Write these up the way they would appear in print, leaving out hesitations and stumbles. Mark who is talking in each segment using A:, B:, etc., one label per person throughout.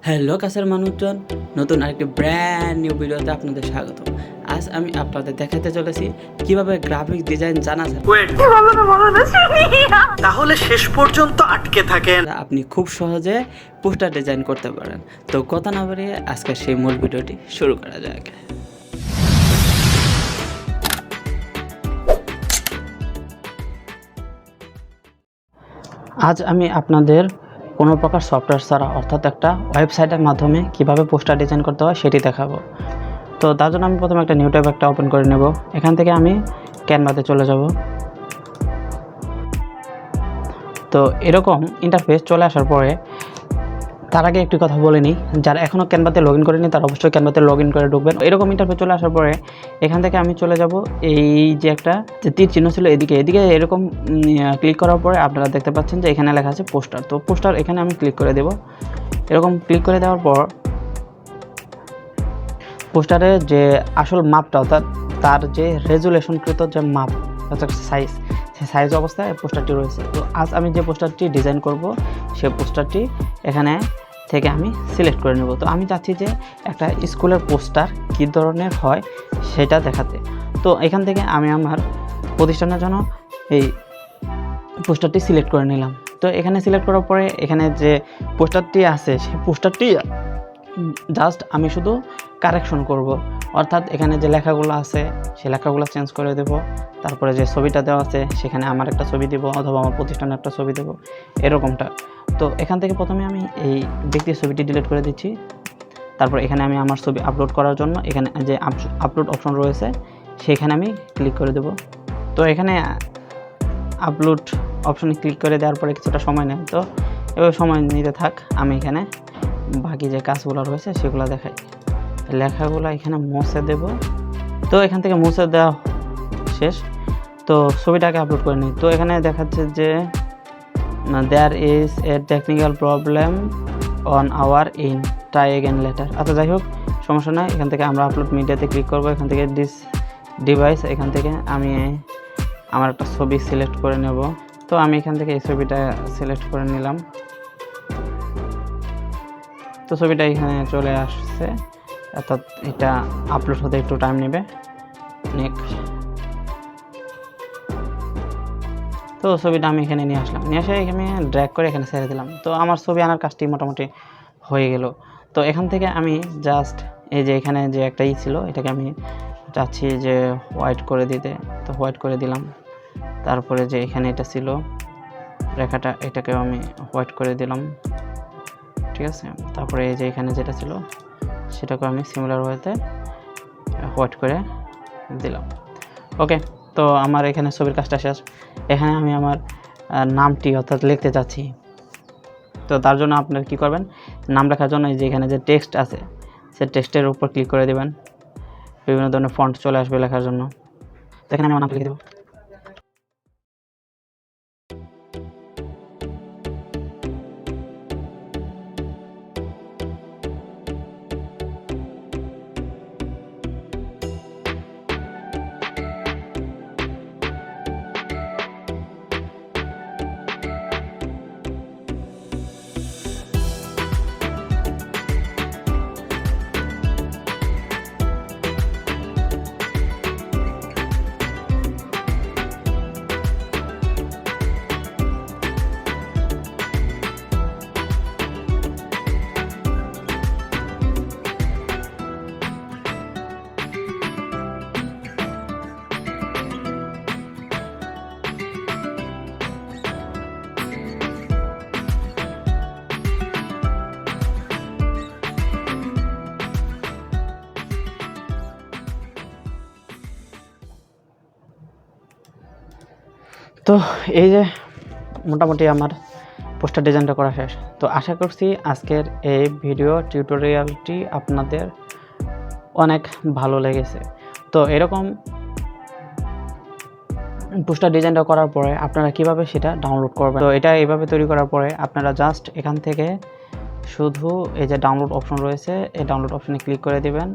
A: Hello কাছের মানুষজন, নতুন আরেকটি ব্র্যান্ড নিউ ভিডিওতে আপনাদের স্বাগত। আজ আমি আপনাদের দেখাতে চলেছি কিভাবে গ্রাফিক ডিজাইন জানা যায়
B: তাহলে শেষ পর্যন্ত আটকে থাকেন।
A: আপনি খুব সহজে পোস্টার ডিজাইন করতে পারেন। তো কথা না বাড়িয়ে আজকে সেই মূল ভিডিওটি শুরু করা যাক। আজ আমি আপনাদের কোনো প্রকার সফটওয়্যার ছাড়া অর্থাৎ একটা ওয়েবসাইটের মাধ্যমে কিভাবে পোস্টার ডিজাইন করতে হয় সেটি দেখাবো। তো তার জন্য আমি প্রথমে একটা নিউ ট্যাব ওপেন করে নেব। এখান থেকে আমি ক্যানভাতে চলে যাব। তো এরকম ইন্টারফেস চলে আসার পরে তার আগে একটি কথা বলে নিই, যারা এখনও ক্যানভাতে লগ ইন করেনি তারা অবশ্যই ক্যানভাতে লগ ইন করে ঢুকবেন। এরকম ইন্টারফেস চলে আসার পরে এখান থেকে আমি চলে যাব এই যে একটা যে তীর চিহ্ন ছিল এদিকে এরকম ক্লিক করার পরে আপনারা দেখতে পাচ্ছেন যে এখানে লেখা আছে পোস্টার। তো পোস্টার এখানে আমি ক্লিক করে দেব। এরকম ক্লিক করে দেওয়ার পর পোস্টারের যে আসল মাপটা অর্থাৎ তার যে রেজুলেশনকৃত যে মাপ অর্থাৎ সাইজ, সেই সাইজ অবস্থায় পোস্টারটি রয়েছে। তো আজ আমি যে পোস্টারটি ডিজাইন করব সেই পোস্টারটি এখানে থেকে আমি সিলেক্ট করে নেব। তো আমি চাচ্ছি যে একটা স্কুলের পোস্টার কী ধরনের হয় সেটা দেখাতে। তো এখান থেকে আমি আমার প্রতিষ্ঠানের জন্য এই পোস্টারটি সিলেক্ট করে নিলাম। তো এখানে সিলেক্ট করার পরে এখানে যে পোস্টারটি আছে সেই পোস্টারটি জাস্ট আমি শুধু কারেকশন করব, অর্থাৎ এখানে যে লেখাগুলো আছে সেই লেখাগুলো চেঞ্জ করে দেব। তারপরে যে ছবিটা দেওয়া আছে সেখানে আমার একটা ছবি দেব অথবা আমার প্রতিষ্ঠানের একটা ছবি দেব, এরকমটা। তো এখান থেকে প্রথমে আমি এই ব্যক্তির ছবিটি ডিলিট করে দিচ্ছি। তারপর এখানে আমি আমার ছবি আপলোড করার জন্য এখানে যে আপলোড অপশন রয়েছে সেখানে আমি ক্লিক করে দেব। তো এখানে আপলোড অপশনে ক্লিক করে দেওয়ার পরে কিছুটা সময় নেয়। তো এবার সময় নিতে থাক, আমি এখানে বাকি যে কাজগুলো রয়েছে সেগুলো দেখাই। লেখাগুলো এখানে মুছে দেব। তো এখান থেকে মুছে দেওয়া শেষ। তো ছবিটাকে আপলোড করে নিই। তো এখানে দেখাচ্ছে যে there is a technical problem on our end try again later. আচ্ছা যাই হোক, সমস্যা নয়। এখান থেকে আমরা আপলোড মিডিয়াতে ক্লিক করব। এখান থেকে দিস ডিভাইস, এখান থেকে আমি আমার একটা ছবি সিলেক্ট করে নেব। তো আমি এখান থেকে এই ছবিটা সিলেক্ট করে নিলাম। তো ছবিটা এখানে চলে আসছে, অর্থাৎ এটা আপলোড হতে একটু টাইম নেবে। তো ছবিটা আমি এখানে নিয়ে আসলাম, নিয়ে এসে এখানে ড্র্যাগ করে এখানে ছেড়ে দিলাম। তো আমার ছবি আনার কাজটি মোটামুটি হয়ে গেল। তো এখান থেকে আমি জাস্ট এই যে এখানে যে একটা ছিল এটাকে আমি চাচ্ছি যে হোয়াইট করে দিতে। তো হোয়াইট করে দিলাম। তারপরে যে এখানে এটা ছিল রেখাটা, এটাকেও আমি হোয়াইট করে দিলাম, ঠিক আছে। তারপরে এই যে এখানে যেটা ছিল সেটাকে আমি সিমিলার ওয়েতে হোয়াইট করে দিলাম। ওকে, তো আমার এখানে ছবির কাজটা শেষ। এখানে আমি আমার নামটি অর্থাৎ লিখতে চাচ্ছি। তো তার জন্য আপনারা কী করবেন, নাম লেখার জন্য এই যে এখানে যে টেক্সট আছে সে টেক্সটের উপর ক্লিক করে দেবেন। বিভিন্ন ধরনের ফন্ট চলে আসবে লেখার জন্য। তো এখানে আমি আমার নাম লিখে দেবো। তো এই যে মোটামুটি আমার পোস্টার ডিজাইনটা করা শেষ। তো আশা করছি আজকের এই ভিডিও টিউটোরিয়ালটি আপনাদের অনেক ভালো লেগেছে। তো এরকম পোস্টার ডিজাইনটা করার পরে আপনারা কিভাবে সেটা ডাউনলোড করবেন। তো এটা এইভাবে তৈরি করার পরে আপনারা জাস্ট এখান থেকে শুধু এই যে ডাউনলোড অপশন রয়েছে এই ডাউনলোড অপশনে ক্লিক করে দেবেন।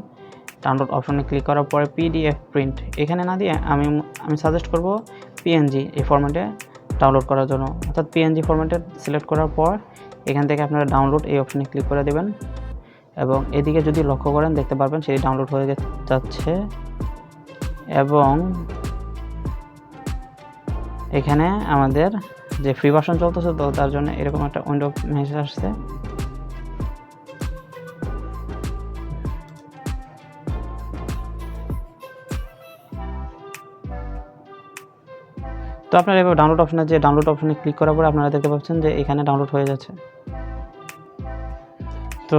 A: ডাউনলোড অপশনে ক্লিক করার পরে পিডিএফ প্রিন্ট এখানে না দিয়ে আমি সাজেস্ট করব পিএনজি এই ফরম্যাটে ডাউনলোড করার জন্য। অর্থাৎ পিএনজি ফরম্যাটে সিলেক্ট করার পর এখান থেকে আপনারা ডাউনলোড এই অপশনে ক্লিক করে দেবেন। এবং এদিকে যদি লক্ষ্য করেন দেখতে পারবেন সেটি ডাউনলোড হয়ে যাচ্ছে এবং এখানে আমাদের যে ফ্রি ভার্সন চলতেছে তো তার জন্য এরকম একটা উইন্ডো মেসেজ আসছে। তো আপনারা এভাবে ডাউনলোড অপশনে যে ডাউনলোড অপশনে ক্লিক করার পরে আপনারা দেখতে পাচ্ছেন যে এখানে ডাউনলোড হয়ে যাচ্ছে। তো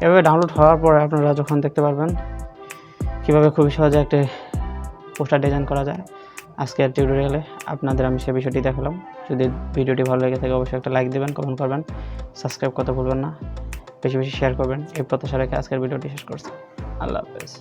A: এভাবে ডাউনলোড হওয়ার পরে আপনারা যখন দেখতে পারবেন কীভাবে খুবই সহজে একটা পোস্টার ডিজাইন করা যায়, আজকের টিউটোরিয়ালে আপনাদের আমি সে বিষয়টি দেখালাম। যদি ভিডিওটি ভালো লেগে থাকে অবশ্যই একটা লাইক দেবেন, কমেন্ট করবেন, সাবস্ক্রাইব করতে ভুলবেন না, বেশি বেশি শেয়ার করবেন। এই প্রত্যাশা রেখে আজকের ভিডিওটি শেষ করছি। আল্লাহ হাফেজ।